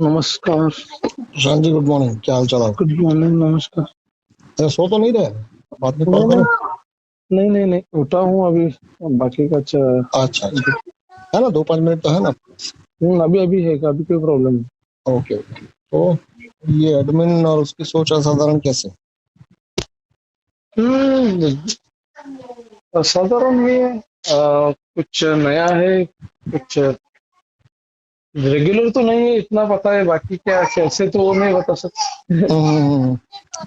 नमस्कार। शान जी, good morning. क्या हाल चाल आपका? Good morning. नमस्कार। अरे, सो तो नहीं रहे? बाद में कॉल नहीं करूं? नहीं नहीं नहीं नहीं, उठा हूँ अभी। बाकी का अच्छा अच्छा, है ना, 2-5 मिनट तो है ना? अभी अभी है, अभी कोई प्रॉब्लम नहीं। Okay okay. तो ये एडमिन और उसकी सोच असाधारण कैसे? हम्म, साधारण ये कुछ नया है, कुछ रेगुलर तो नहीं है, इतना पता है। बाकी क्या कैसे तो वो नहीं बता सकते। हम्म।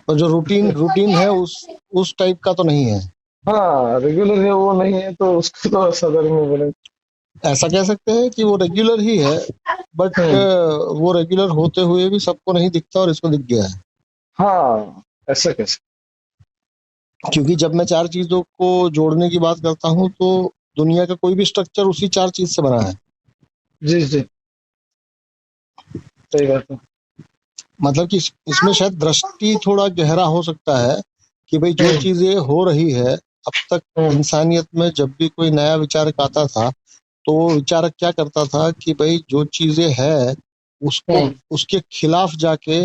और जो रूटीन रूटीन है उस टाइप का तो नहीं है? हाँ, रेगुलर है वो नहीं है, तो उसको तो साधारण में बोले। ऐसा कह सकते हैं कि वो रेगुलर ही है, बट हम्म, वो रेगुलर होते हुए भी सबको नहीं दिखता और इसको दिख गया है। हाँ, ऐसा कैसे। क्योंकि जब मैं चार चीजों को जोड़ने की बात करता हूँ तो दुनिया का कोई भी स्ट्रक्चर उसी चार चीज से बना है। जी जी, सही बात है। मतलब कि इसमें शायद दृष्टि थोड़ा गहरा हो सकता है कि भाई जो हम्म चीजें हो रही है अब तक हम्म इंसानियत में, जब भी कोई नया विचारक आता था तो वो विचारक क्या करता था कि भाई जो चीजें है उसको हम्म उसके खिलाफ जाके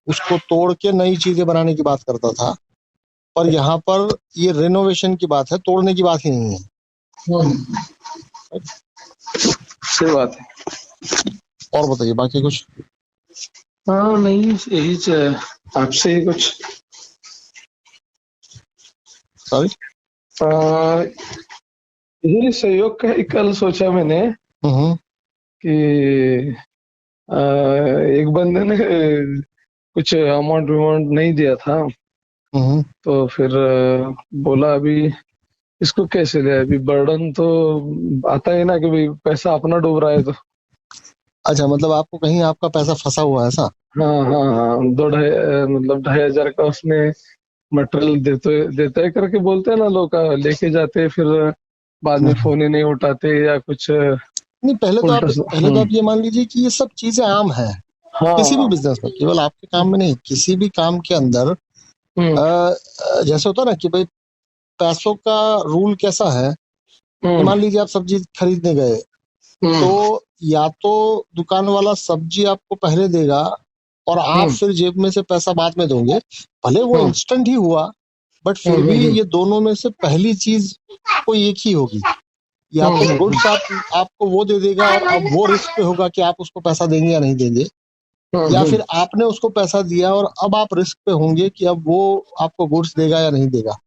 उसको तोड़ के नई चीजें बनाने की बात करता था। पर यहाँ पर ये रिनोवेशन की बात है, तोड़ने की बात ही नहीं है। हम्म, सही बात है। और बताइए बाकी कुछ। हाँ नहीं, यही आपसे ही कुछ सॉरी। आ, यही सहयोग का ही कल सोचा मैंने हम्म कि एक बंदे ने कुछ अमाउंट विमाउंट नहीं दिया था। हम्म। तो फिर बोला अभी इसको कैसे दे, अभी बर्डन तो आता है ना कि भाई पैसा अपना डूब रहा है तो। अच्छा, मतलब आपको कहीं आपका पैसा फंसा हुआ है ऐसा? हाँ हाँ हाँ, दो ढाई मतलब 2,500 का उसने मटेरियल देते है करके बोलते हैं ना लोग, लेके जाते हैं, फिर बाद में हम्म। फोन ही नहीं उठाते या कुछ नहीं, उल्टा पहले तो आप ये मान लीजिए कि ये सब चीजें आम है किसी भी हाँ। बिजनेस में, केवल आपके काम में नहीं, किसी भी काम के अंदर। हम्म जैसे होता है ना कि भाई पैसों का रूल कैसा है कि हम्म मान लीजिए आप सब्जी खरीदने गए तो हम्म या तो दुकान वाला सब्जी आपको पहले देगा और आप हम्म फिर जेब में से पैसा बाद में दोगे। भले वो हम्म इंस्टेंट ही हुआ, बट फिर भी हम्म ये दोनों में से पहली चीज कोई एक ही होगी। या तो हम्म गुड्स आपको वो दे देगा और अब वो रिस्क पे होगा कि आप उसको पैसा देंगे या नहीं देंगे, या हम्म, फिर आपने उसको पैसा दिया और अब आप रिस्क पे होंगे कि अब वो आपको गुड्स देगा या नहीं देगा।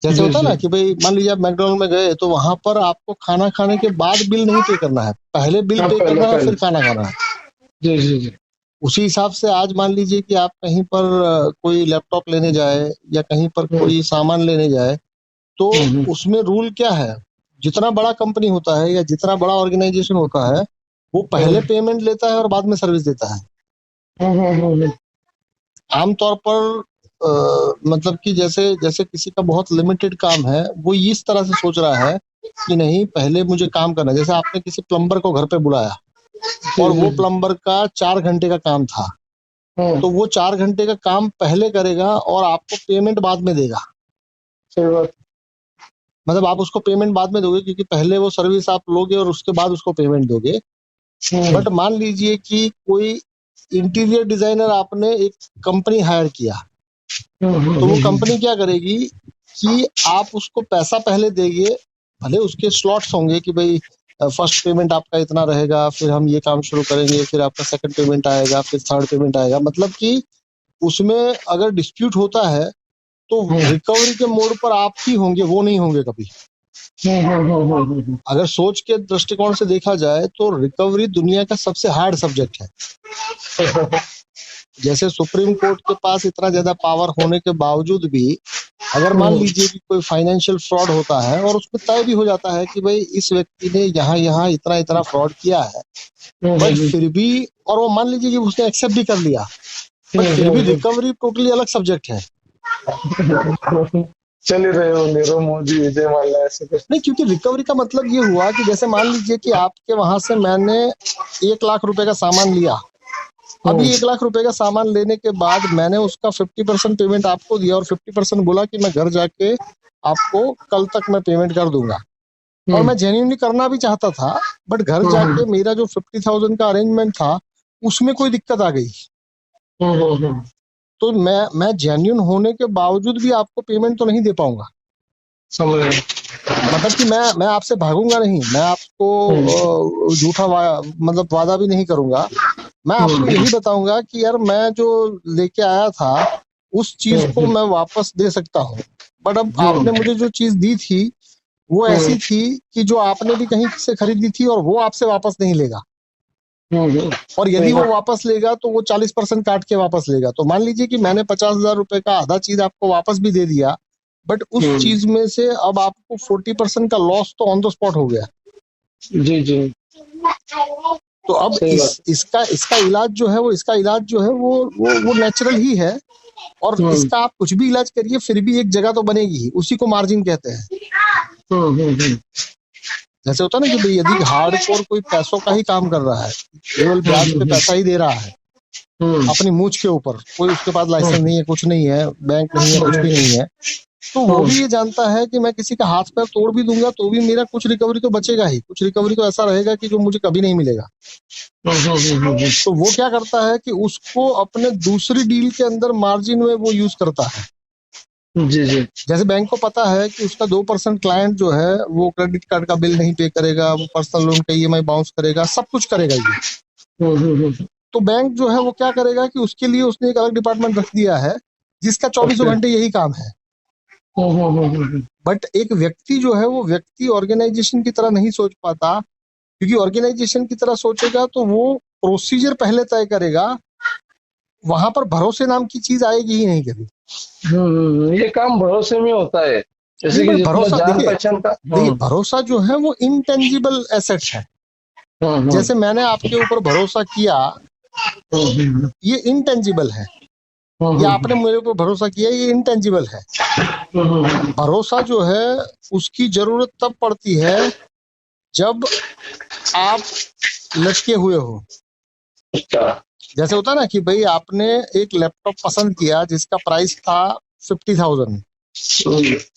जैसे जी होता है जी। ना कि भाई मान लीजिए आप मैकडोनल्ड में गए तो वहां पर आपको खाना खाने के बाद बिल नहीं पे करना है, पहले बिल हाँ, पे पहले करना है और पहले। फिर खाना खाना है। जी जी जी। उसी हिसाब से आज मान लीजिए कि आप कहीं पर कोई लैपटॉप लेने जाए या कहीं पर हम्म कोई सामान लेने जाए तो हम्म उसमें रूल क्या है। जितना बड़ा कंपनी होता है या जितना बड़ा ऑर्गेनाइजेशन होता है वो हम्म पहले पेमेंट लेता है और बाद में सर्विस देता है। हम्म आमतौर पर मतलब कि जैसे जैसे किसी का बहुत लिमिटेड काम है वो इस तरह से सोच रहा है कि नहीं, पहले मुझे काम करना है। जैसे आपने किसी प्लम्बर को घर पे बुलाया जी और जी वो जी। प्लम्बर का 4 घंटे का काम था, हम्म, तो वो 4 घंटे का काम पहले करेगा और आपको पेमेंट बाद में देगा। सही बात। मतलब आप उसको पेमेंट बाद में दोगे क्योंकि पहले वो सर्विस आप लोगे और उसके बाद उसको पेमेंट दोगे। हम्म बट मान लीजिए कि कोई इंटीरियर डिजाइनर आपने एक कंपनी हायर किया, तो वो हम्म कंपनी क्या करेगी कि आप उसको पैसा पहले देंगे। भले उसके स्लॉट्स होंगे कि भाई फर्स्ट पेमेंट आपका इतना रहेगा, फिर हम ये काम शुरू करेंगे, फिर आपका सेकंड पेमेंट आएगा, फिर थर्ड पेमेंट आएगा। मतलब कि उसमें अगर डिस्प्यूट होता है तो हम्म रिकवरी के मोड पर आप ही होंगे, वो नहीं होंगे कभी। हम्म। अगर सोच के दृष्टिकोण से देखा जाए तो रिकवरी दुनिया का सबसे हार्ड सब्जेक्ट है। जैसे सुप्रीम कोर्ट के पास इतना ज्यादा पावर होने के बावजूद भी अगर मान लीजिए कि कोई फाइनेंशियल फ्रॉड होता है और उसमें तय भी हो जाता है कि भाई इस व्यक्ति ने यहाँ यहाँ इतना इतना फ्रॉड किया है, बट फिर भी, और वो मान लीजिए कि उसने एक्सेप्ट भी कर लिया, बट फिर भी रिकवरी टोटली अलग सब्जेक्ट है। चल ही रहे हो नीरव मोदी, विजय माल्या, ऐसे कुछ। नहीं, क्योंकि रिकवरी का मतलब ये हुआ कि जैसे मान लीजिए कि आपके वहां से मैंने 1 लाख रुपए का सामान लिया। अभी 1 लाख रुपए का सामान लेने के बाद मैंने उसका 50% पेमेंट आपको दिया और 50% बोला कि मैं घर जाके आपको कल तक मैं पेमेंट कर दूंगा। और मैं जेन्युइनली करना भी चाहता था, बट घर जाके मेरा जो 50,000 का अरेंजमेंट था उसमें कोई दिक्कत आ गई, हम्म। तो मैं जेन्युइन होने के बावजूद भी आपको पेमेंट तो नहीं दे पाऊंगा। समझ रहे हैं। मतलब कि मैं आपसे भागूंगा नहीं, मैं आपको झूठा मतलब वादा भी नहीं करूंगा। मैं आपको हम्म यही बताऊंगा कि यार मैं जो लेके आया था उस चीज को मैं वापस दे सकता हूँ, बट अब आपने मुझे जो चीज दी थी वो ऐसी थी कि जो आपने भी कहीं से खरीदी थी और वो आपसे वापस नहीं लेगा, और यदि वो वापस लेगा तो वो 40% काट के वापस लेगा। तो मान लीजिए कि मैंने 50,000 रुपए का आधा चीज आपको वापस भी दे दिया, बट उस चीज में से अब आपको 40% का लॉस तो ऑन द स्पॉट हो गया। जी जी। तो अब सही बात। इसका इसका इलाज जो है वो इसका इलाज जो है वो नेचुरल ही है, और इसका आप कुछ भी इलाज करिए फिर भी एक जगह तो बनेगी ही, उसी को मार्जिन कहते हैं। जैसे होता है ना कि भाई यदि हार्डकोर कोई पैसों का ही काम कर रहा है, केवल ब्याज पे पैसा ही दे रहा है अपनी मूंछ के ऊपर, कोई उसके पास लाइसेंस नहीं है, कुछ नहीं है, बैंक नहीं है, कुछ भी नहीं है, तो वो भी ये जानता है कि मैं किसी का हाथ पैर तोड़ भी दूंगा तो भी मेरा कुछ रिकवरी तो बचेगा ही, कुछ रिकवरी तो ऐसा रहेगा कि जो मुझे कभी नहीं मिलेगा। तो वो क्या करता है कि उसको अपने दूसरी डील के अंदर मार्जिन में वो यूज करता है। जी जी। जैसे बैंक को पता है कि उसका 2% क्लाइंट जो है वो क्रेडिट कार्ड का बिल नहीं पे करेगा, वो पर्सनल लोन का ईएमआई बाउंस करेगा, सब कुछ करेगा ये। तो बैंक जो है वो क्या करेगा कि उसके लिए उसने एक अलग डिपार्टमेंट रख दिया है जिसका 24 घंटे यही काम है। बट एक व्यक्ति जो है वो व्यक्ति ऑर्गेनाइजेशन की तरह नहीं सोच पाता, क्योंकि ऑर्गेनाइजेशन की तरह सोचेगा तो वो प्रोसीजर पहले तय करेगा, वहां पर भरोसे नाम की चीज आएगी ही नहीं कभी। ये काम भरोसे में होता है, जैसे नहीं, कि बट जितना भरोसा जान देखिए, पहचान का। भरोसा जो है वो इनटेंजिबल एसेट है। जैसे मैंने आपके ऊपर भरोसा किया, ये इनटेंजिबल है, या आपने मेरे ऊपर भरोसा किया, ये इनटेंजिबल है। भरोसा जो है उसकी जरूरत तब पड़ती है जब आप लटके हुए हो। जैसे होता है ना कि भाई आपने एक लैपटॉप पसंद किया जिसका प्राइस था 50,000,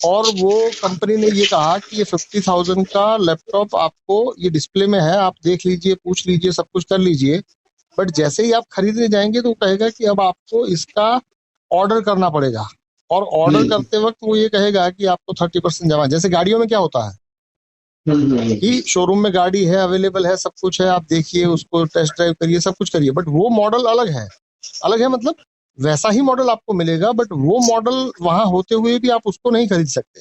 और वो कंपनी ने ये कहा कि ये 50,000 का लैपटॉप आपको ये डिस्प्ले में है, आप देख लीजिए, पूछ लीजिए, सब कुछ कर लीजिए, बट जैसे ही आप खरीदने जाएंगे तो वो कहेगा कि अब आपको इसका ऑर्डर करना पड़ेगा, और ऑर्डर करते वक्त वो ये कहेगा कि आपको 30% जमा। जैसे गाड़ियों में क्या होता है कि शोरूम में गाड़ी है, अवेलेबल है, सब कुछ है, आप देखिए, उसको टेस्ट ड्राइव करिए, सब कुछ करिए, बट वो मॉडल अलग है। अलग है मतलब वैसा ही मॉडल आपको मिलेगा, बट वो मॉडल वहां होते हुए भी आप उसको नहीं खरीद सकते।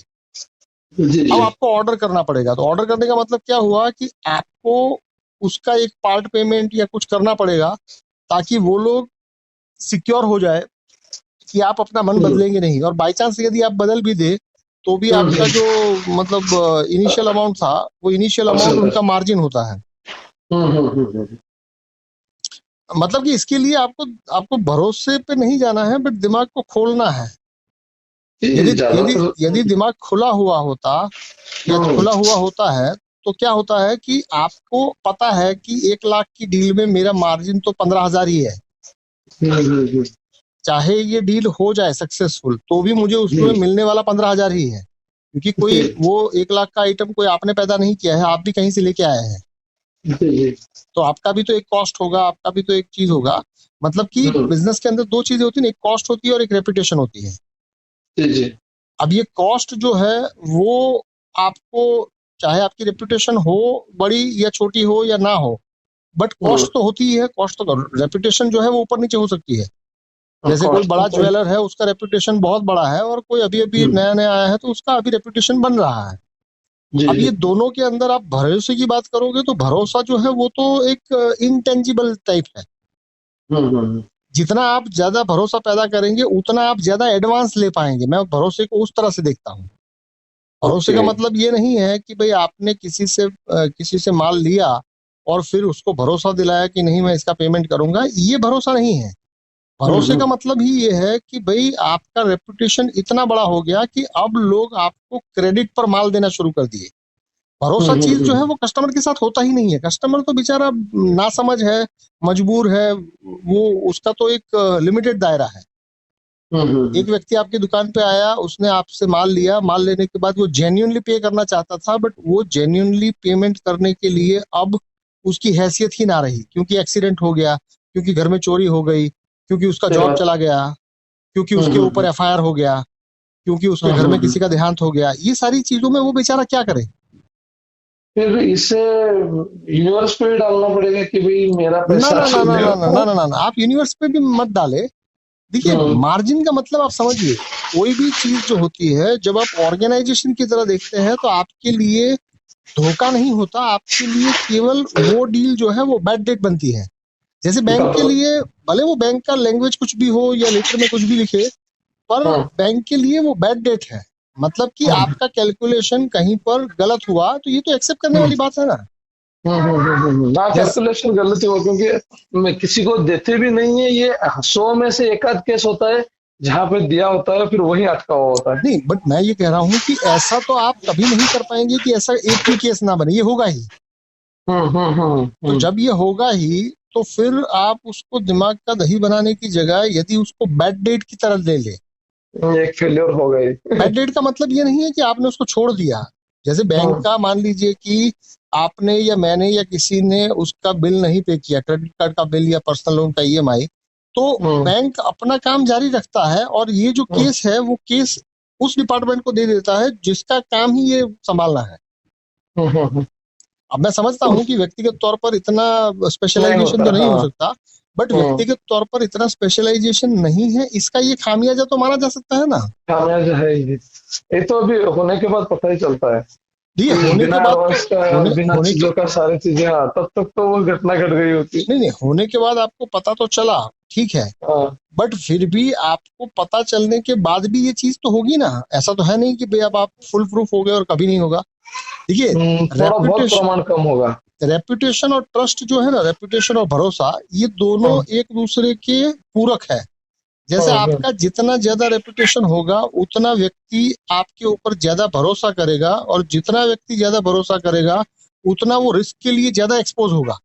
अब आपको ऑर्डर करना पड़ेगा। तो ऑर्डर करने का मतलब क्या हुआ कि आपको उसका एक पार्ट पेमेंट या कुछ करना पड़ेगा, ताकि वो लोग सिक्योर हो जाए कि आप अपना मन बदलेंगे नहीं, और बाई चांस यदि आप बदल भी दे तो भी आपका जो मतलब इनिशियल अमाउंट था, वो इनिशियल अमाउंट उनका मार्जिन होता है। मतलब कि इसके लिए आपको आपको भरोसे पे नहीं जाना है, बट दिमाग को खोलना है। यदि यदि यदि दिमाग खुला हुआ होता या खुला हुआ होता है तो क्या होता है कि आपको पता है कि 1 लाख की डील में मेरा मार्जिन तो 15,000 ही है। चाहे ये डील हो जाए सक्सेसफुल तो भी मुझे उसमें मिलने वाला 15,000 ही है, क्योंकि कोई वो 1 लाख का आइटम कोई आपने पैदा नहीं किया है, आप भी कहीं से लेके आए हैं। तो आपका भी तो एक कॉस्ट होगा, आपका भी तो एक चीज होगा। मतलब कि बिजनेस के अंदर 2 चीजें होती है, एक कॉस्ट होती है और एक रेपुटेशन होती है। अब ये कॉस्ट जो है वो आपको, चाहे आपकी रेपुटेशन हो बड़ी या छोटी हो या ना हो, बट कॉस्ट तो होती ही है। कॉस्ट तो, रेपुटेशन जो है वो ऊपर नीचे हो सकती है। जैसे कोई बड़ा ज्वेलर है, उसका रेपुटेशन बहुत बड़ा है, और कोई अभी अभी नया नया आया है तो उसका अभी रेपुटेशन बन रहा है। अब ये दोनों के अंदर आप भरोसे की बात करोगे तो भरोसा जो है वो तो एक इनटेंजिबल टाइप है। जितना आप ज्यादा भरोसा पैदा करेंगे उतना आप ज्यादा एडवांस ले पाएंगे। मैं भरोसे को उस तरह से देखता हूँ। भरोसे का मतलब ये नहीं है कि भाई आपने किसी से माल लिया और फिर उसको भरोसा दिलाया कि नहीं मैं इसका पेमेंट करूंगा, ये भरोसा नहीं है। भरोसे का मतलब ही ये है कि भाई आपका रेपुटेशन इतना बड़ा हो गया कि अब लोग आपको क्रेडिट पर माल देना शुरू कर दिए। भरोसा चीज जो है वो कस्टमर के साथ होता ही नहीं है। कस्टमर तो बेचारा नासमझ है, मजबूर है, वो उसका तो एक लिमिटेड दायरा है। एक व्यक्ति आपकी दुकान पे आया, उसने आपसे माल लिया, माल लेने के बाद वो जेन्युइनली पे करना चाहता था, बट वो जेन्युइनली पेमेंट करने के लिए अब उसकी हैसियत ही ना रही, क्योंकि एक्सीडेंट हो गया, क्योंकि घर में चोरी हो गई, क्योंकि उसका सही जॉब बात। चला गया, क्योंकि उसके ऊपर एफआईआर हो गया, क्योंकि उसके घर में किसी का देहांत हो गया, ये सारी चीजों में वो बेचारा क्या करे? फिर इसे यूनिवर्स पे भी डालना पड़ेगा कि भाई मेरा ना पैसा ना ना तो ना दे। ना ना ना ना ना ना, आप यूनिवर्स पे भी मत डाले। देखिए, हम्म, मार्जिन का मतलब आप समझिए, कोई भी चीज जो होती है जब आप ऑर्गेनाइजेशन की तरह देखते हैं तो आपके लिए धोखा नहीं होता, आपके लिए केवल वो डील जो है वो बैड डेट बनती है। जैसे बैंक के लिए भले वो बैंक का लैंग्वेज कुछ भी हो या लेटर में कुछ भी लिखे, पर हम्म, बैंक के लिए वो बैड डेट है। मतलब कि हम्म, आपका कैलकुलेशन कहीं पर गलत हुआ तो ये तो एक्सेप्ट करने हम्म, वाली बात है ना। हाँ, जैसे कैलकुलेशन गलत ही हुआ, क्योंकि मैं किसी को देते भी नहीं है, ये 100 में से एक आध केस होता है जहाँ पे दिया होता है फिर वही अटका हुआ होता है। नहीं, बट मैं ये कह रहा हूँ कि ऐसा तो आप कभी नहीं कर पाएंगे कि ऐसा एक भी केस ना बने, ये होगा ही। हम्म, हम्म, हम्म, तो जब ये होगा ही तो फिर आप उसको दिमाग का दही बनाने की जगह यदि उसको बैड डेट की तरह ले ले। एक फेल्योर हो गई। बैड डेट का मतलब ये नहीं है कि आपने उसको छोड़ दिया। जैसे बैंक हम्म, का मान लीजिए कि आपने या मैंने या किसी ने उसका बिल नहीं पे किया, क्रेडिट कार्ड का बिल या पर्सनल लोन का ईएमआई, तो हम्म, बैंक अपना काम जारी रखता है और ये जो हम्म, केस है वो केस उस डिपार्टमेंट को दे देता है जिसका काम ही ये संभालना है। हम्म, अब मैं समझता हूँ कि व्यक्तिगत तौर पर इतना नहीं स्पेशलाइजेशन होता, तो नहीं हो हाँ। सकता, बट हम्म, व्यक्तिगत तौर पर इतना स्पेशलाइजेशन नहीं है, इसका ये खामियाजा तो माना जा सकता है ना। खामियाजा है ये तो अभी होने के बाद पता ही चलता है ये कि होने के बिना बाद तो एडवांस का, होने बिना होने के चीजों का सारी चीजें, हाँ, तब तक तो वो घटना घट गई होती। नहीं नहीं, होने के बाद आपको पता तो चला, ठीक है, हाँ। बट फिर भी आपको पता चलने के बाद भी ये चीज तो होगी ना। ऐसा तो है नहीं कि भाई अब आप फुल प्रूफ हो गए और कभी नहीं होगा। देखिए, थोड़ा बहुत रेपुटेशन प्रमाण कम होगा। रेपुटेशन और ट्रस्ट जो है ना, रेपुटेशन और भरोसा, ये दोनों हम्म, एक दूसरे के पूरक है। जैसे हम्म, आपका जितना ज्यादा रेपुटेशन होगा उतना व्यक्ति आपके ऊपर ज्यादा भरोसा करेगा, और जितना व्यक्ति ज्यादा भरोसा करेगा उतना वो रिस्क के लिए ज्यादा एक्सपोज होगा।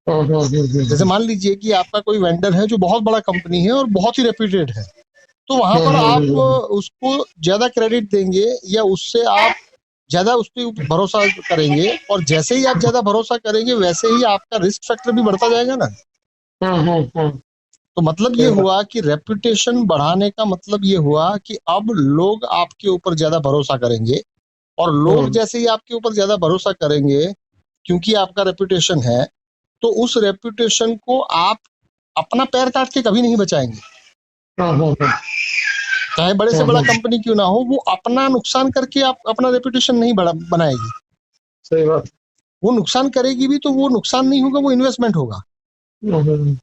हम्म, हम्म, जैसे मान लीजिए कि आपका कोई वेंडर है जो बहुत बड़ा कंपनी है और बहुत ही रेप्यूटेड है, तो वहां हम्म, पर हम्म, आप उसको ज्यादा क्रेडिट देंगे या उससे आप ज्यादा उस पर भरोसा करेंगे, और जैसे ही आप ज्यादा भरोसा करेंगे वैसे ही आपका रिस्क फैक्टर भी बढ़ता जाएगा ना। हम्म, तो मतलब ये सही बात। हुआ कि रेपुटेशन बढ़ाने का मतलब ये हुआ कि अब लोग आपके ऊपर ज्यादा भरोसा करेंगे, और लोग हम्म, जैसे ही आपके ऊपर ज्यादा भरोसा करेंगे क्योंकि आपका रेपुटेशन है, तो उस रेपुटेशन को आप अपना पैर काट के कभी नहीं बचाएंगे। हम्म, चाहे बड़े से बड़ा हम्म, कंपनी क्यों ना हो, वो अपना नुकसान करके आप अपना रेपुटेशन नहीं बनाएगी। सही बात। वो नुकसान करेगी भी तो वो नुकसान नहीं होगा, वो इन्वेस्टमेंट होगा। हम्म,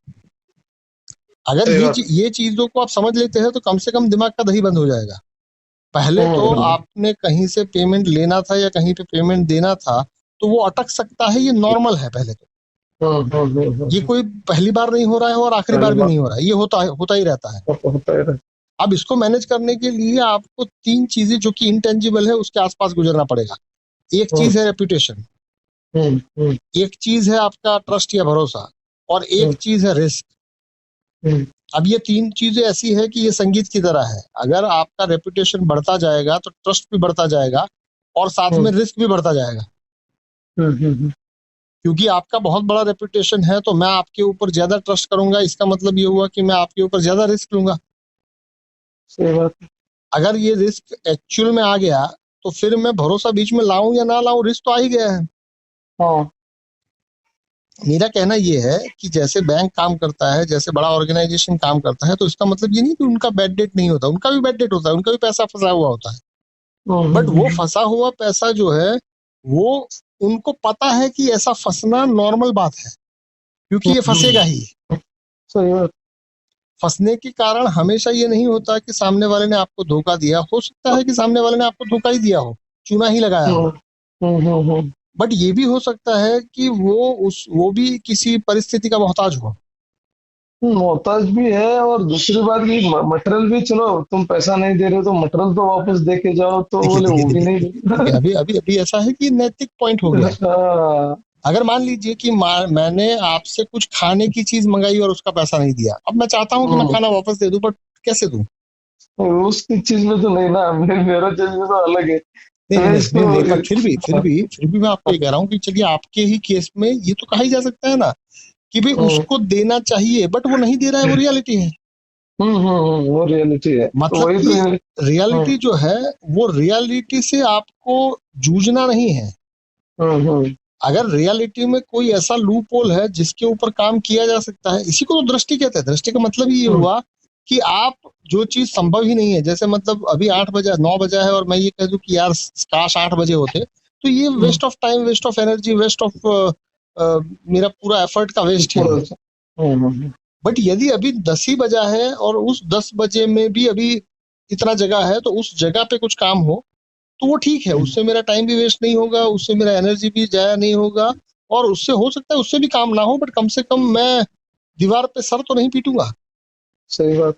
अगर सही बात। ये चीजों को आप समझ लेते हैं तो कम से कम दिमाग का दही बंद हो जाएगा। पहले तो हम्म, आपने कहीं से पेमेंट लेना था या कहीं पे पेमेंट देना था तो वो अटक सकता है, ये नॉर्मल है। पहले तो ये कोई पहली बार नहीं हो रहा है और आखिरी बार पहली भी बात। नहीं हो रहा है, ये होता ही रहता है। होता ही रहता। अब इसको मैनेज करने के लिए आपको तीन चीजें जो कि इंटेंजिबल है उसके आसपास गुजरना पड़ेगा। एक हम्म, चीज है रेपुटेशन, हम्म, हम्म, एक चीज है आपका ट्रस्ट या भरोसा, और एक हम्म, चीज है रिस्क। हम्म, अब ये तीन चीजें ऐसी है कि ये संगीत की तरह है, अगर आपका रेपुटेशन बढ़ता जाएगा तो ट्रस्ट भी बढ़ता जाएगा और साथ में हम्म, रिस्क भी बढ़ता जाएगा। हम्म, क्योंकि आपका बहुत बड़ा रेपुटेशन है तो मैं आपके ऊपर ज्यादा ट्रस्ट करूंगा, इसका मतलब ये हुआ कि मैं आपके ऊपर ज्यादा रिस्क लूंगा। सही बात। अगर ये रिस्क एक्चुअल में आ गया तो फिर मैं भरोसा बीच में लाऊं या ना लाऊं, रिस्क तो आ ही गया है। हाँ। मेरा कहना ये है कि जैसे बैंक काम करता है, जैसे बड़ा ऑर्गेनाइजेशन काम करता है, तो इसका मतलब ये नहीं कि उनका बैड डेट नहीं होता, उनका भी बैड डेट होता है, उनका भी पैसा फंसा हुआ होता है। बट वो फंसा हुआ पैसा जो है वो उनको पता है कि ऐसा फंसना नॉर्मल बात है, क्योंकि ये फंसेगा ही। सही बात। फंसने के कारण हमेशा ये नहीं होता कि सामने वाले ने आपको धोखा दिया, हो सकता है कि सामने वाले ने आपको धोखा ही दिया हो, चूना ही लगाया हो। बट ये भी हो सकता है कि वो भी किसी परिस्थिति का मोहताज हो। मोहताज भी है, और दूसरी बात की मटेरियल भी, चलो तुम पैसा नहीं दे रहे हो तो मटेरियल तो वापस दे के जाओ, तो देखिए बोले देखिए वो भी देखिए नहीं देखिए, दे। अभी अभी अभी ऐसा है कि नैतिक पॉइंट हो गया। हाँ, अगर मान लीजिए कि मैंने आपसे कुछ खाने की चीज मंगाई और उसका पैसा नहीं दिया, अब मैं चाहता हूँ कि मैं खाना वापस दे दूं, बट कैसे दूं? उसकी चीज में तो नहीं ना, मेरा चीज में तो अलग है। नहीं नहीं मैं नहीं नहीं नहीं, पर इसको। फिर भी मैं आपको ये कह रहा हूँ कि चलिए आपके ही केस में ये तो कहा ही जा सकता है ना कि भाई उसको देना चाहिए, बट वो नहीं दे रहा है, वो रियलिटी है। वो रियलिटी है, तो मतलब वही तो कि है। रियलिटी जो है वो रियलिटी से आपको जूझना नहीं है। हम्म अगर रियलिटी में कोई ऐसा लूप होल है जिसके ऊपर काम किया जा सकता है, इसी को तो दृष्टि कहते हैं। दृष्टि का मतलब ये हम्म हुआ कि आप जो चीज संभव ही नहीं है, जैसे मतलब अभी 8 बजे 9 बजा है और मैं ये कह दूं कि यार काश 8 बजे होते, तो ये waste of time, waste of energy, waste of मेरा पूरा एफर्ट का वेस्ट है ये। हम्म बट यदि अभी 10 ही बजा है और उस 10 बजे में भी अभी इतना जगह है, तो उस जगह पे कुछ काम हो तो वो ठीक है, उससे मेरा टाइम भी वेस्ट नहीं होगा, उससे मेरा एनर्जी भी जाया नहीं होगा, और उससे हो सकता है उससे भी काम ना हो, बट कम से कम मैं दीवार पे सर तो नहीं पीटूंगा। सही बात।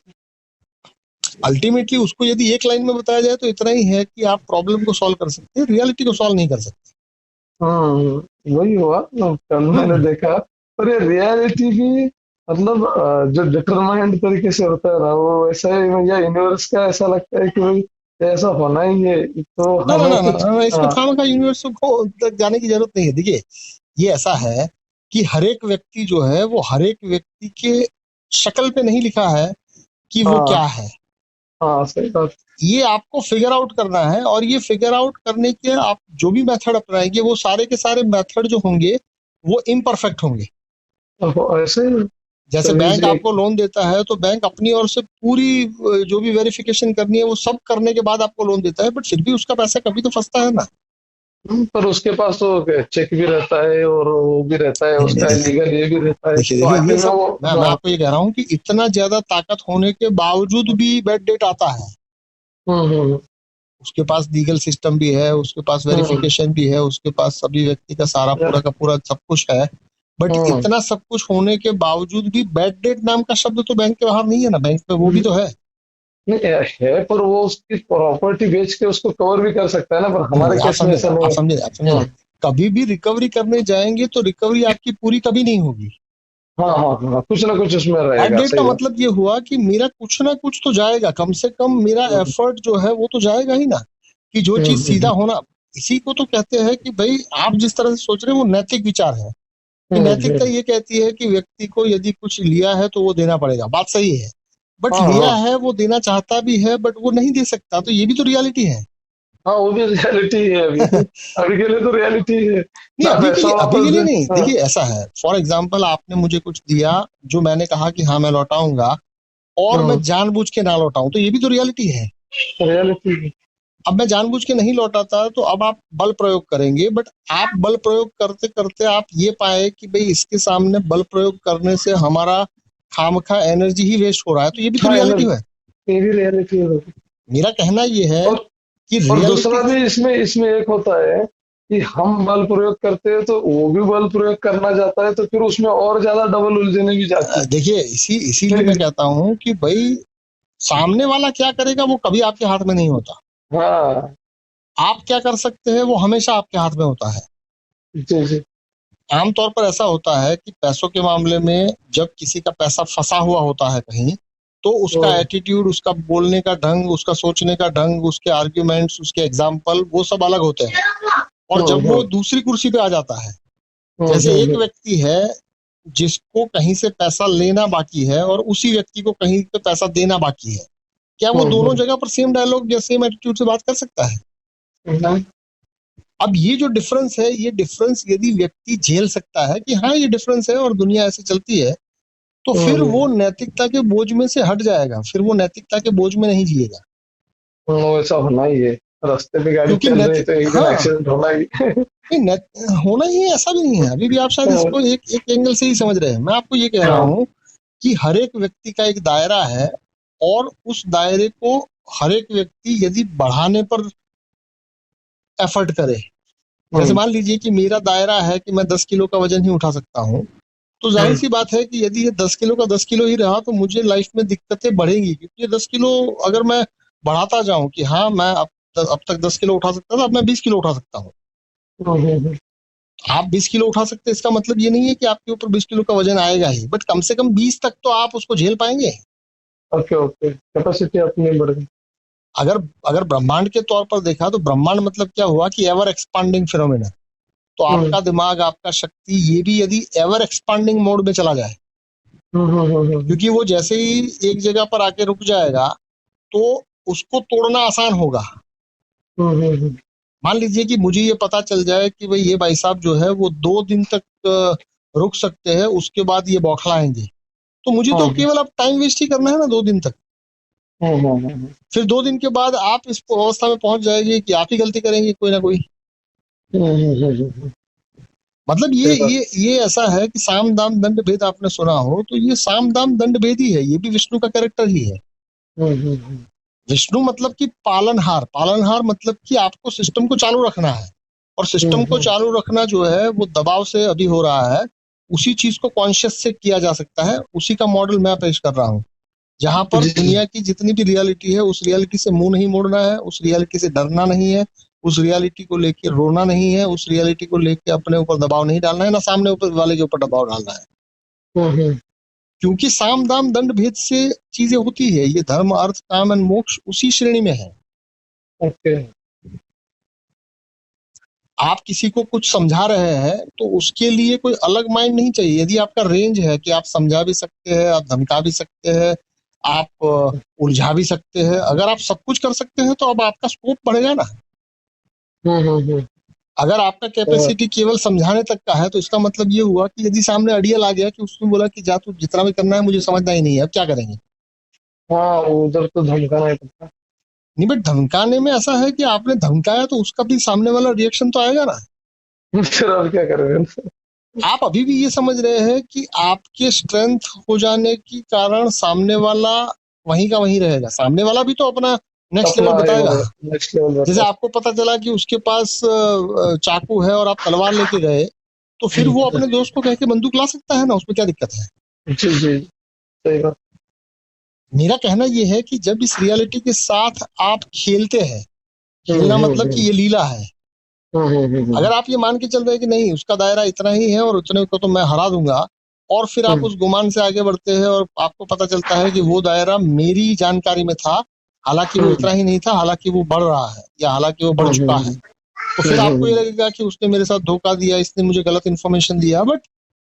अल्टीमेटली उसको यदि एक लाइन में बताया जाए तो इतना ही है कि आप प्रॉब्लम को सॉल्व कर सकते हैं, रियलिटी को सॉल्व नहीं कर सकते। वही हुआ ना, कल मैंने हम्म, देखा। और ये रियलिटी भी मतलब जो डिटरमाइंड तरीके से होता है ना, वो वैसा ही, या यूनिवर्स का ऐसा लगता है कि भाई ऐसा होना ही है, तो ना ना हमें ना ना कुछ। ना, इसमें हाँ खामखा यूनिवर्स को तक जाने की जरूरत नहीं है। देखिए, ये ऐसा है कि हर एक व्यक्ति जो है वो हर एक व्यक्ति के शक्ल पे नहीं लिखा है कि वो हाँ क्या है। हाँ, सही बात। ये आपको फिगर आउट करना है, और ये फिगर आउट करने के आप जो भी मेथड अपनाएंगे वो सारे के सारे मेथड जो होंगे वो इम्परफेक्ट होंगे। ऐसे ही। जैसे कभी बैंक से आपको लोन देता है तो बैंक अपनी ओर से पूरी जो भी वेरिफिकेशन करनी है वो सब करने के बाद आपको लोन देता है, बट फिर भी उसका पैसा कभी तो फंसता है ना। पर उसके पास तो चेक भी रहता है और वो भी रहता है, नहीं नहीं, उसका देखिए लीगल ये भी रहता है, देखिए तो देखिए, आखिर ये में सब वो। मैं हाँ। आपको ये कह रहा हूँ कि इतना ज्यादा ताकत होने के बावजूद भी बैड डेट आता है। हम्म उसके पास लीगल सिस्टम भी है, उसके पास हम्म वेरिफिकेशन भी है, उसके पास सभी व्यक्ति का सारा पूरा का पूरा सब कुछ है, बट हम्म इतना सब कुछ होने के बावजूद भी बैड डेट नाम का शब्द तो बैंक के बाहर नहीं है ना, बैंक पे वो भी तो है। नहीं है, पर वो उसकी प्रॉपर्टी बेच के उसको कवर भी कर सकता है ना, पर नहीं हमारे नहीं, केस में ऐसा नहीं आप है। समझे, आप समझे हाँ नहीं। कभी भी रिकवरी करने जाएंगे तो रिकवरी आपकी पूरी कभी नहीं होगी। हाँ हाँ हाँ, कुछ ना कुछ उसमें बैड रहेगा, डेट का सही बात। मतलब ये हुआ कि मेरा कुछ ना कुछ तो जाएगा, कम से कम मेरा हम्म एफर्ट जो है वो तो जाएगा ही ना। कि जो चीज सीधा हम्म होना, इसी को तो कहते हैं कि भाई आप जिस तरह से सोच रहे हैं वो नैतिक विचार है। कि नैतिकता हम्म। ये कहती है कि व्यक्ति को यदि कुछ लिया है तो वो देना पड़ेगा, बात सही है। बट हाँ लिया हाँ है, वो देना चाहता भी है बट वो नहीं दे सकता, तो ये भी तो रियलिटी है। हाँ, वो भी रियलिटी है अभी। अभी के लिए तो रियलिटी है, नहीं, ना पैसा अभी के वापस लिए दे। नहीं। हाँ देखिए ऐसा है, फॉर एग्जाम्पल आपने मुझे कुछ दिया जो मैंने कहा कि हाँ मैं लौटाऊंगा, और मैं जानबूझ के ना लौटाऊं, तो ये भी तो रियलिटी है। रियलिटी। अब मैं जानबूझ के नहीं लौटाता तो अब आप बल प्रयोग करेंगे, बट आप बल प्रयोग करते करते आप ये पाए कि भाई इसके सामने बल प्रयोग करने से हमारा खामखा एनर्जी ही वेस्ट हो रहा है, तो ये भी तो हाँ रियलिटी है। ये भी रियलिटी है। मेरा कहना ये है और कि और दूसरा रियलिटी। भी इसमें इसमें एक होता है कि हम बल प्रयोग करते हैं तो वो भी बल प्रयोग करना चाहता है, तो फिर उसमें और ज्यादा डबल उलझने भी जाती देखिए इसीलिए मैं है। कहता हूँ कि भाई सामने वाला क्या करेगा वो कभी आपके हाथ में नहीं होता। हाँ आप क्या कर सकते हैं वो हमेशा आपके हाथ में होता है। जी जी। आमतौर पर ऐसा होता है कि पैसों के मामले में जब किसी का पैसा फंसा हुआ होता है कहीं, तो उसका हम्म एटीट्यूड, उसका बोलने का ढंग, उसका सोचने का ढंग, उसके आर्ग्यूमेंट्स, उसके एग्जाम्पल वो सब अलग होते हैं। और जब वो हम्म दूसरी कुर्सी पे आ जाता है, हम्म जैसे एक हम्म व्यक्ति है जिसको कहीं से पैसा लेना बाकी है और उसी व्यक्ति को कहीं पे पैसा देना बाकी है, क्या वो दोनों हम्म जगह पर सेम डायलॉग या सेम एटीट्यूड से बात कर सकता है? हम्म अब ये जो डिफरेंस है, ये डिफरेंस यदि व्यक्ति झेल सकता है कि हाँ ये डिफरेंस है और दुनिया ऐसे चलती है, तो फिर वो नैतिकता के बोझ में से हट जाएगा, फिर वो नैतिकता के बोझ में नहीं जिएगा। ऐसा होना ही है। रास्ते पे गाड़ी क्योंकि चल रही नैतिक, तो एक दिन हाँ, एक्सीडेंट होना ही। नहीं होना ही है ऐसा भी नहीं है। अभी भी आप शायद इसको एक एक एंगल से ही समझ रहे हैं। मैं आपको ये कह रहा हाँ हूँ कि हर एक व्यक्ति का एक दायरा है, और उस दायरे को हर एक व्यक्ति यदि बढ़ाने पर एफर्ट करे, जैसे मान लीजिए कि मेरा दायरा है कि मैं 10 किलो का वजन ही उठा सकता हूँ, तो जाहिर सी बात है कि यदि ये 10 किलो का 10 किलो ही रहा तो मुझे लाइफ में दिक्कतें बढ़ेंगी, क्योंकि ये 10 किलो अगर मैं बढ़ाता जाऊं कि हाँ मैं अब तक 10 किलो उठा सकता था, अब मैं 20 किलो उठा सकता हूँ। आप 20 किलो उठा सकते हैं, इसका मतलब ये नहीं है कि आपके ऊपर 20 किलो का वजन आएगा ही, बट कम से कम 20 तक तो आप उसको झेल पाएंगे। ओके ओके, कैपेसिटी अपनी बढ़ गई। अगर अगर ब्रह्मांड के तौर पर देखा तो ब्रह्मांड मतलब क्या हुआ कि एवर एक्सपांडिंग फिनोमेना। तो आपका दिमाग, आपका शक्ति, ये भी यदि एवर एक्सपांडिंग मोड में चला जाए, क्योंकि वो जैसे ही एक जगह पर आके रुक जाएगा तो उसको तोड़ना आसान होगा। मान लीजिए कि मुझे ये पता चल जाए कि भाई ये भाई साहब जो है वो 2 दिन तक रुक सकते हैं, उसके बाद ये बौखलाएंगे, तो मुझे तो केवल अब टाइम वेस्ट ही करना है ना 2 दिन तक। फिर 2 दिन के बाद आप इस अवस्था में पहुंच जाएंगे कि आप ही गलती करेंगे कोई ना कोई। मतलब ये ऐसा है कि साम दाम दंड भेद आपने सुना हो, तो ये साम दाम दंड भेद ही है, ये भी विष्णु का कैरेक्टर ही है। विष्णु मतलब कि पालनहार, पालनहार मतलब कि आपको सिस्टम को चालू रखना है, और सिस्टम को चालू रखना जो है वो दबाव से अभी हो रहा है, उसी चीज को कॉन्शियस से किया जा सकता है। उसी का मॉडल मैं पेश कर रहा हूँ, जहां पर दुनिया की जितनी भी रियलिटी है उस रियलिटी से मुंह नहीं मोड़ना है, उस रियलिटी से डरना नहीं है, उस रियलिटी को लेके रोना नहीं है, उस रियलिटी को लेके अपने ऊपर दबाव नहीं डालना है, ना सामने ऊपर वाले के ऊपर दबाव डालना है। क्योंकि साम दाम दंड भेद से चीजें होती है, ये धर्म अर्थ काम एंड मोक्ष उसी श्रेणी में है। ओके। आप किसी को कुछ समझा रहे हैं तो उसके लिए कोई अलग माइंड नहीं चाहिए। यदि आपका रेंज है कि आप समझा भी सकते हैं, आप धमका भी सकते हैं, आप उलझा भी सकते हैं, अगर आप सब कुछ कर सकते हैं तो अब आपका स्कोप बढ़ेगा ना। अगर आपका कैपेसिटी केवल समझाने तक का है तो इसका मतलब ये हुआ कि यदि सामने अड़ियल आ गया कि उसने बोला कि जा तू जितना भी करना है मुझे समझना ही नहीं है, अब क्या करेंगे। हाँ, उधर तो धमकाना ही पड़ता है। नहीं, बट धमकाने में ऐसा है कि आपने धमकाया तो उसका भी सामने वाला रिएक्शन तो आएगा ना। फिर और क्या करेंगे। आप अभी भी ये समझ रहे हैं कि आपके स्ट्रेंथ हो जाने के कारण सामने वाला वहीं का वहीं रहेगा, सामने वाला भी तो अपना नेक्स्ट लेवल बताएगा। नेक्स्ट लेवल जैसे आपको पता चला कि उसके पास चाकू है और आप तलवार लेके गए, तो फिर वो अपने दोस्त को कह के बंदूक ला सकता है ना, उसमें क्या दिक्कत है। जी जी, सही बात। मेरा कहना ये है कि जब इस रियलिटी के साथ आप खेलते हैं, खेलना मतलब कि ये लीला है। अगर आप ये मान के चल रहे हैं कि नहीं उसका दायरा इतना ही है और उतने को तो मैं हरा दूंगा, और फिर आप उस गुमान से आगे बढ़ते हैं और आपको पता चलता है कि वो दायरा मेरी जानकारी में था, हालांकि वो इतना ही नहीं था, हालांकि वो बढ़ रहा है या हालांकि वो बढ़ चुका है, तो फिर आपको ये लगेगा कि उसने मेरे साथ धोखा दिया, इसने मुझे गलत इन्फॉर्मेशन दिया। बट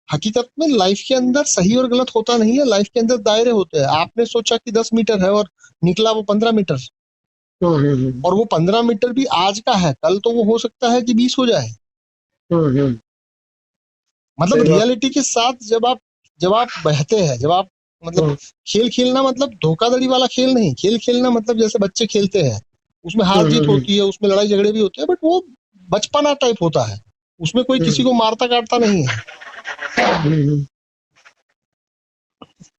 हकीकत में लाइफ के अंदर सही और गलत होता नहीं है, लाइफ के अंदर दायरे होते हैं। आपने सोचा कि 10 मीटर है और निकला वो 15 मीटर, और वो 15 मीटर भी आज का है, कल तो वो हो सकता है कि 20 हो जाए। मतलब रियलिटी के साथ जब आप बहते हैं, जब आप मतलब खेल खेलना मतलब धोखाधड़ी वाला खेल नहीं, खेल खेलना मतलब जैसे बच्चे खेलते हैं, उसमें हार जीत होती है, उसमें लड़ाई झगड़े भी होते हैं, बट वो बचपना टाइप होता है, उसमें कोई किसी को मारता काटता नहीं है।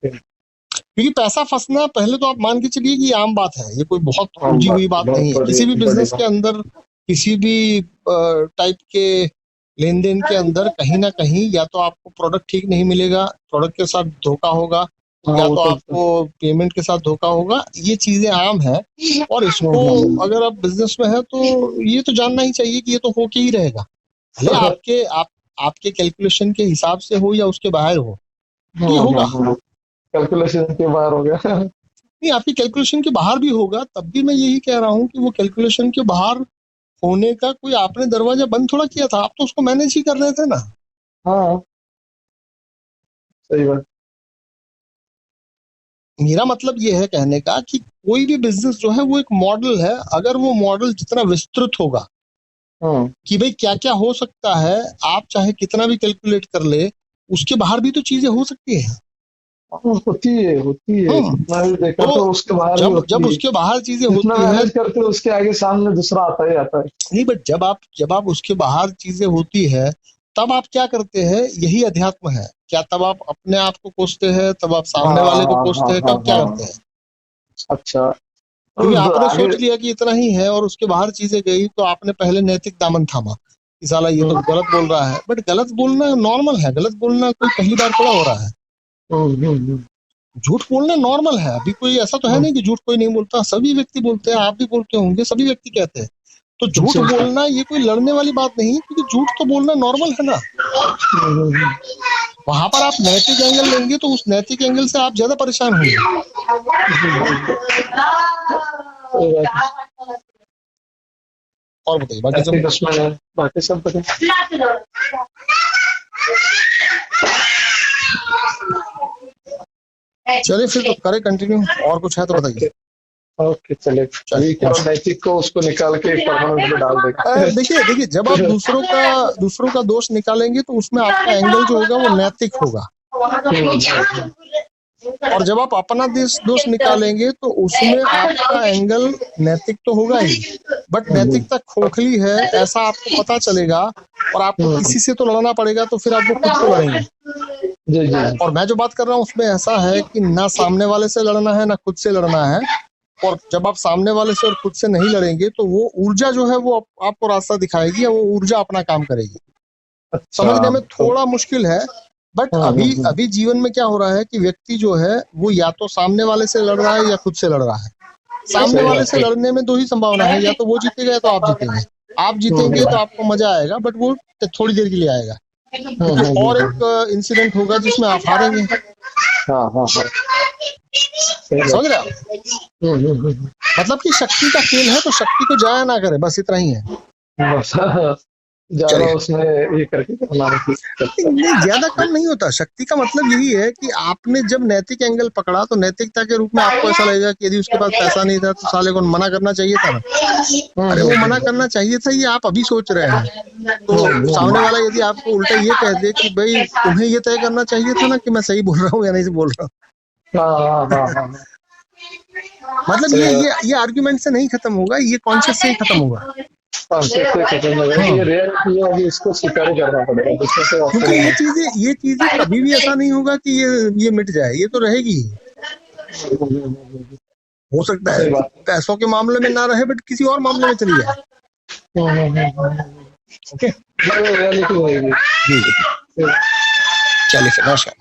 क्योंकि पैसा फंसना पहले तो आप मान के चलिए कि आम बात है, ये कोई बहुत उलझी हुई बात नहीं है। किसी भी बिजनेस के अंदर, किसी भी टाइप के लेन देन के अंदर कहीं ना कहीं या तो आपको प्रोडक्ट ठीक नहीं मिलेगा, प्रोडक्ट के साथ धोखा होगा, या तो आपको पेमेंट के साथ धोखा होगा, ये चीजें आम है। और इसको अगर आप बिजनेस में है तो ये तो जानना ही चाहिए कि ये तो होके ही रहेगा, भले आपके कैलकुलेशन के हिसाब से हो या उसके बाहर हो, ये होगा। कैलकुलेशन के बाहर हो गया। नहीं, आपकी कैलकुलेशन के बाहर भी होगा, तब भी मैं यही कह रहा हूँ कि वो कैलकुलेशन के बाहर होने का कोई आपने दरवाजा बंद थोड़ा किया था, आप तो उसको मैनेज ही कर रहे थे ना। हाँ, सही बात। मेरा मतलब ये है कहने का कि कोई भी बिजनेस जो है वो एक मॉडल है। अगर वो मॉडल जितना विस्तृत होगा कि भाई क्या क्या हो सकता है, आप चाहे कितना भी कैलकुलेट कर ले, उसके बाहर भी तो चीजें हो सकती है। होती है जितना भी देखा तो उसके बाहर जब उसके बाहर चीजें होती है करते उसके आगे सामने दूसरा आता ही आता है। नहीं, बट जब आप उसके बाहर चीजें होती है तब आप क्या करते हैं, यही अध्यात्म है क्या। तब आप अपने आप को कोसते हैं, तब आप सामने वाले को कोसते हैं, तब क्या करते हैं। अच्छा, क्योंकि आपने सोच लिया कि इतना ही है और उसके बाहर चीजें गई, तो आपने पहले नैतिक दामन थामा कि साला ये तो गलत बोल रहा है। बट गलत बोलना नॉर्मल है, गलत बोलना कोई पहली बार थोड़ा हो रहा है। झूठ बोलना नॉर्मल है, अभी कोई ऐसा तो है नहीं कि झूठ कोई नहीं बोलता, सभी व्यक्ति बोलते हैं, आप भी बोलते होंगे, सभी व्यक्ति कहते हैं। तो झूठ बोलना ये कोई लड़ने वाली बात नहीं है, क्योंकि झूठ तो बोलना नॉर्मल है ना। वहां पर आप नैतिक एंगल लेंगे तो उस नैतिक एंगल से आप ज्यादा परेशान होंगे। और बताइए बाकी सब। एथिक उसमें है, बाकी सब पता। चलिए फिर तो करें कंटिन्यू, और कुछ है तो बताइए। ओके ओके, चले अभी चलिए क्या, नैतिक को उसको निकाल के परमानेंट में डाल देगा। देखिए देखिए, जब आप दूसरों का दोष निकालेंगे तो उसमें आपका एंगल जो होगा वो नैतिक होगा, और जब आप अपना दोष निकालेंगे तो उसमें आपका एंगल नैतिक तो होगा ही, बट नैतिकता खोखली है ऐसा आपको पता चलेगा, और आपको किसी से तो लड़ना पड़ेगा, तो फिर आप वो खुद को लड़ेंगे। जी जी। और मैं जो बात कर रहा हूँ उसमें ऐसा है कि ना सामने वाले से लड़ना है ना खुद से लड़ना है, और जब आप सामने वाले से और खुद से नहीं लड़ेंगे तो वो ऊर्जा जो है वो आपको रास्ता दिखाएगी, या वो ऊर्जा अपना काम करेगी। समझने में थोड़ा मुश्किल है, बट अभी जीवन में क्या हो रहा है कि व्यक्ति जो है वो या तो सामने वाले से लड़ रहा है या खुद से लड़ रहा है। सामने वाले से लड़ने में दो ही संभावना है, या तो वो जीतेगा या तो आप जीतेंगे। आप जीतेंगे तो आपको मजा आएगा, बट वो थोड़ी देर के लिए आएगा, क्योंकि और एक इंसिडेंट होगा जिसमें आप हारेंगे। समझ रहे आप? मतलब कि शक्ति का खेल है तो शक्ति को जाया ना करे, बस इतना ही है। बस ज्यादा उसमें ये करके करना नहीं, ज्यादा कम नहीं होता। शक्ति का मतलब यही है कि आपने जब नैतिक एंगल पकड़ा तो नैतिकता के रूप में आपको ऐसा लगेगा कि यदि उसके पास पैसा नहीं था तो साले को मना करना चाहिए था ना। अरे वो मना करना चाहिए था, ये आप अभी सोच रहे हैं। तो सामने वाला यदि आपको उल्टा ये कह दे कि भाई तुम्हें ये तय करना चाहिए था ना कि मैं सही बोल रहा हूँ या नहीं बोल रहा हूँ, मतलब ये आर्ग्यूमेंट से नहीं खत्म होगा, ये कॉन्शियस से ही खत्म होगा। इसको स्वीकार करना पड़ेगा, क्योंकि ये चीजें कभी भी ऐसा नहीं होगा कि ये मिट जाए, ये तो रहेगी। हो सकता है पैसों के मामले में ना रहे, बट किसी और मामले में चली जाए। ओके, जी चलिए नमस्कार।